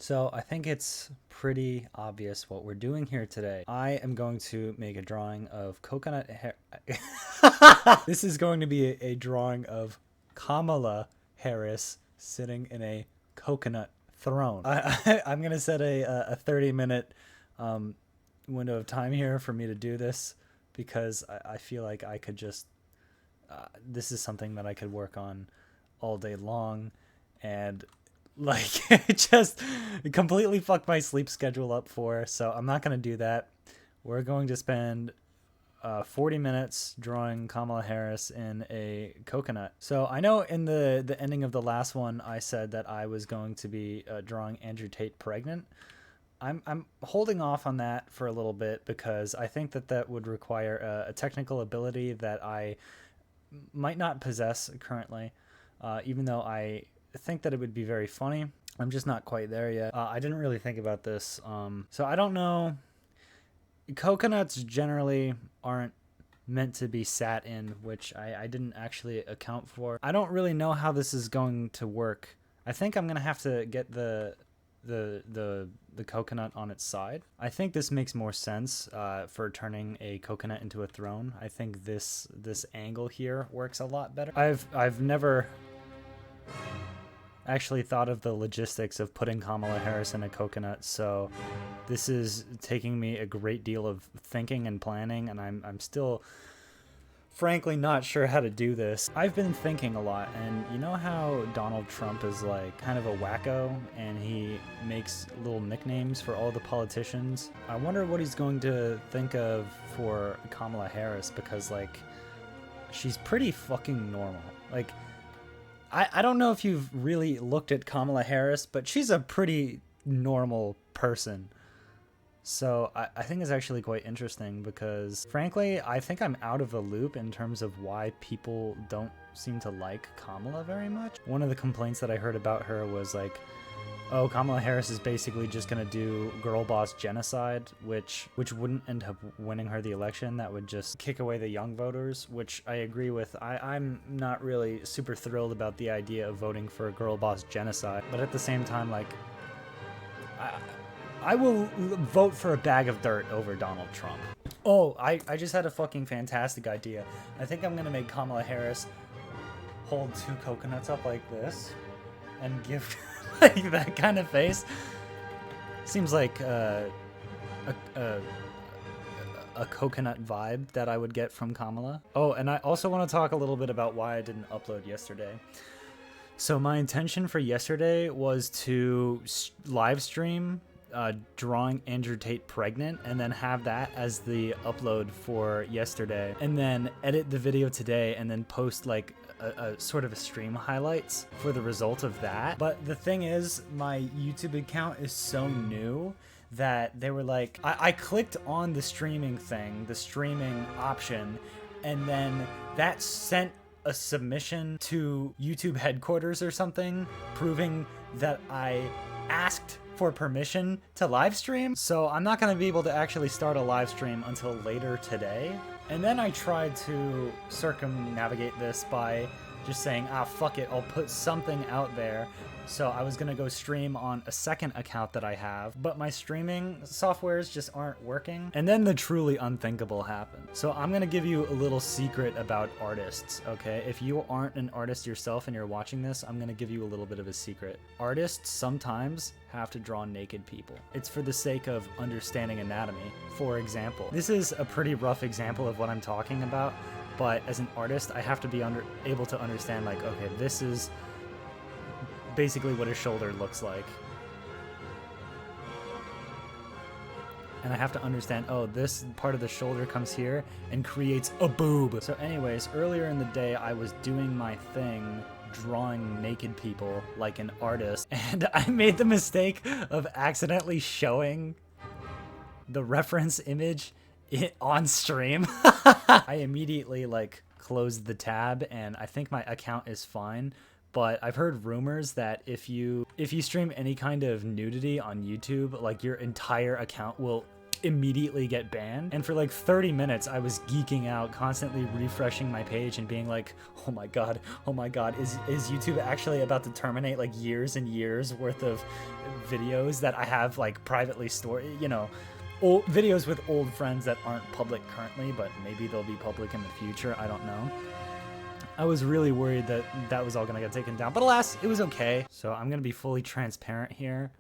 So I think it's pretty obvious what we're doing here today. I am going to make a drawing of coconut hair. This is going to be a drawing of Kamala Harris sitting in a coconut throne. I'm going to set a 30-minute window of time here for me to do this because I feel like I could just, this is something that I could work on all day long, and like it just completely fucked my sleep schedule up for. So I'm not going to do that. We're going to spend 40 minutes drawing Kamala Harris in a coconut. So I know in the ending of the last one I said that I was going to be drawing Andrew Tate pregnant. I'm holding off on that for a little bit because I think that would require a technical ability that I might not possess currently, even though I think that it would be very funny. I'm just not quite there yet. I didn't really think about this. So I don't know. Coconuts generally aren't meant to be sat in, which I didn't actually account for. I don't really know how this is going to work. I think I'm gonna have to get the coconut on its side. I think this makes more sense for turning a coconut into a throne. I think this angle here works a lot better. I've never actually thought of the logistics of putting Kamala Harris in a coconut, so this is taking me a great deal of thinking and planning, and I'm still frankly not sure how to do this. I've been thinking a lot, and you know how Donald Trump is like kind of a wacko and he makes little nicknames for all the politicians? I wonder what he's going to think of for Kamala Harris, because like she's pretty fucking normal. Like I don't know if you've really looked at Kamala Harris, but she's a pretty normal person. So I think it's actually quite interesting because, frankly, I think I'm out of the loop in terms of why people don't seem to like Kamala very much. One of the complaints that I heard about her was like, oh, Kamala Harris is basically just going to do girl boss genocide, which wouldn't end up winning her the election. That would just kick away the young voters, which I agree with. I'm not really super thrilled about the idea of voting for a girl boss genocide. But at the same time, like, I will vote for a bag of dirt over Donald Trump. Oh, I just had a fucking fantastic idea. I think I'm going to make Kamala Harris hold 2 coconuts up like this and give like that kind of face. Seems like a coconut vibe that I would get from Kamala. Oh, and I also want to talk a little bit about why I didn't upload yesterday. So my intention for yesterday was to live stream drawing Andrew Tate pregnant and then have that as the upload for yesterday, and then edit the video today and then post like a sort of a stream highlights for the result of that. But the thing is, my YouTube account is so new that they were like, I clicked on the streaming thing, the streaming option, and then that sent a submission to YouTube headquarters or something proving that I asked for permission to live stream. So I'm not going to be able to actually start a live stream until later today. And then I tried to circumnavigate this by just saying, ah, fuck it, I'll put something out there. So I was going to go stream on a second account that I have, but my streaming softwares just aren't working. And then the truly unthinkable happened. So I'm going to give you a little secret about artists, okay? If you aren't an artist yourself and you're watching this, I'm going to give you a little bit of a secret. Artists sometimes have to draw naked people. It's for the sake of understanding anatomy. For example, this is a pretty rough example of what I'm talking about, but as an artist, I have to be able to understand, like, okay, this is basically what his shoulder looks like. And I have to understand, oh, this part of the shoulder comes here and creates a boob. So anyways, earlier in the day, I was doing my thing, drawing naked people like an artist, and I made the mistake of accidentally showing the reference image on stream. I immediately like closed the tab, and I think my account is fine. But I've heard rumors that if you stream any kind of nudity on YouTube, like your entire account will immediately get banned. And for like 30 minutes, I was geeking out, constantly refreshing my page and being like, oh my god, is YouTube actually about to terminate like years and years worth of videos that I have like privately stored, you know, old videos with old friends that aren't public currently, but maybe they'll be public in the future. I don't know. I was really worried that that was all gonna get taken down, but alas, it was okay. So I'm gonna be fully transparent here.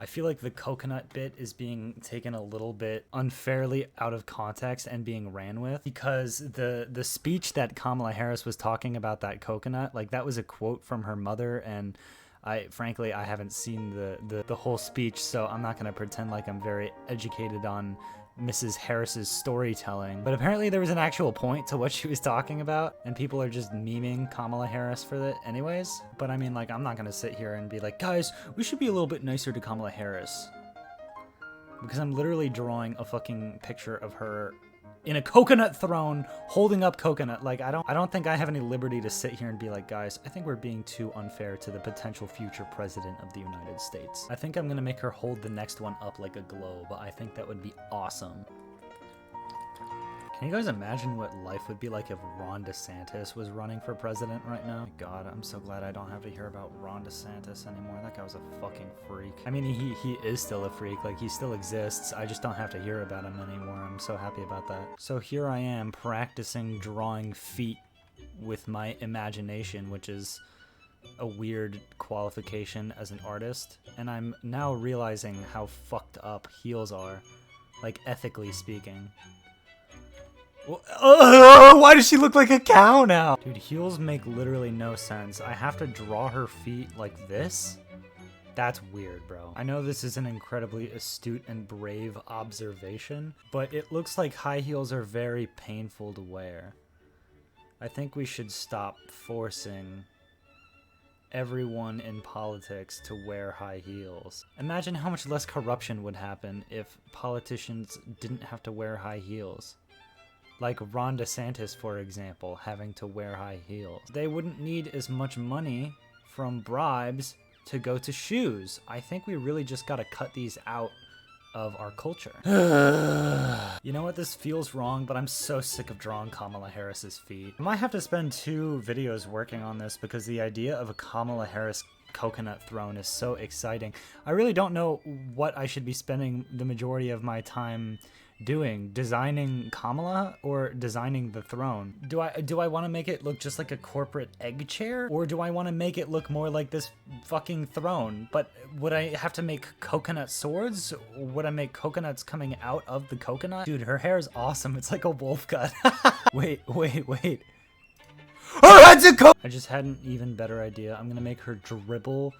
I feel like the coconut bit is being taken a little bit unfairly out of context and being ran with, because the speech that Kamala Harris was talking about that coconut, like that was a quote from her mother, and frankly I haven't seen the whole speech, so I'm not gonna pretend like I'm very educated on Mrs. Harris's storytelling, but apparently there was an actual point to what she was talking about, and people are just memeing Kamala Harris for that anyways. But I mean, like, I'm not gonna sit here and be like, guys, we should be a little bit nicer to Kamala Harris, because I'm literally drawing a fucking picture of her in a coconut throne holding up coconut. Like, I don't think I have any liberty to sit here and be like, guys, I think we're being too unfair to the potential future president of the United States. I think I'm gonna make her hold the next one up like a globe. I think that would be awesome. Can you guys imagine what life would be like if Ron DeSantis was running for president right now? God, I'm so glad I don't have to hear about Ron DeSantis anymore. That guy was a fucking freak. I mean, he is still a freak. Like, he still exists. I just don't have to hear about him anymore. I'm so happy about that. So here I am practicing drawing feet with my imagination, which is a weird qualification as an artist. And I'm now realizing how fucked up heels are, like, ethically speaking. Why does she look like a cow now? Dude, heels make literally no sense. I have to draw her feet like this? That's weird, bro. I know this is an incredibly astute and brave observation, but it looks like high heels are very painful to wear. I think we should stop forcing everyone in politics to wear high heels. Imagine how much less corruption would happen if politicians didn't have to wear high heels. Like Ron DeSantis, for example, having to wear high heels. They wouldn't need as much money from bribes to go to shoes. I think we really just gotta cut these out of our culture. You know what? This feels wrong, but I'm so sick of drawing Kamala Harris's feet. I might have to spend 2 videos working on this, because the idea of a Kamala Harris coconut throne is so exciting. I really don't know what I should be spending the majority of my time doing, designing Kamala or designing the throne. Do I want to make it look just like a corporate egg chair, or do I want to make it look more like this fucking throne? But would I have to make coconut swords? Would I make coconuts coming out of the coconut? Dude, her hair is awesome. It's like a wolf cut. wait. I just had an even better idea. I'm gonna make her dribble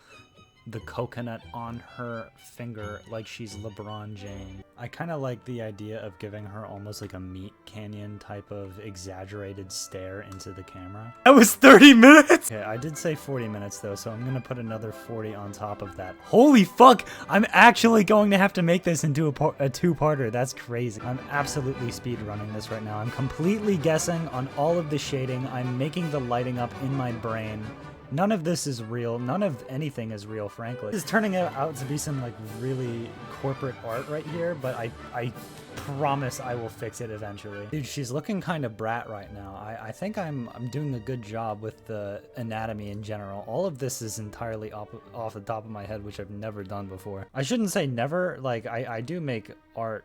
the coconut on her finger like she's LeBron James. I kind of like the idea of giving her almost like a meat canyon type of exaggerated stare into the camera. That was 30 minutes! Okay, I did say 40 minutes though, so I'm gonna put another 40 on top of that. Holy fuck! I'm actually going to have to make this into a 2-parter. That's crazy. I'm absolutely speed running this right now. I'm completely guessing on all of the shading. I'm making the lighting up in my brain. None of this is real. None of anything is real, frankly. This is turning out to be some like really corporate art right here, but I promise I will fix it eventually. Dude, she's looking kind of brat right now. I think I'm doing a good job with the anatomy in general. All of this is entirely off the top of my head, which I've never done before. I shouldn't say never. Like, I do make art,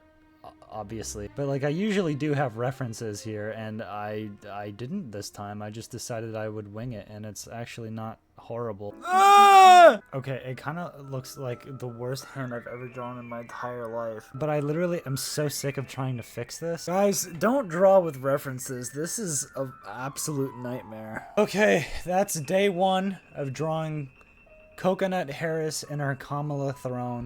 obviously, but like I usually do have references here, and I didn't this time. I just decided I would wing it, and it's actually not horrible. Okay, it kind of looks like the worst hand I've ever drawn in my entire life, but I literally am so sick of trying to fix this. Guys, don't draw with references. This is an absolute nightmare. Okay, that's day 1 of drawing Coconut Harris in her Kamala throne.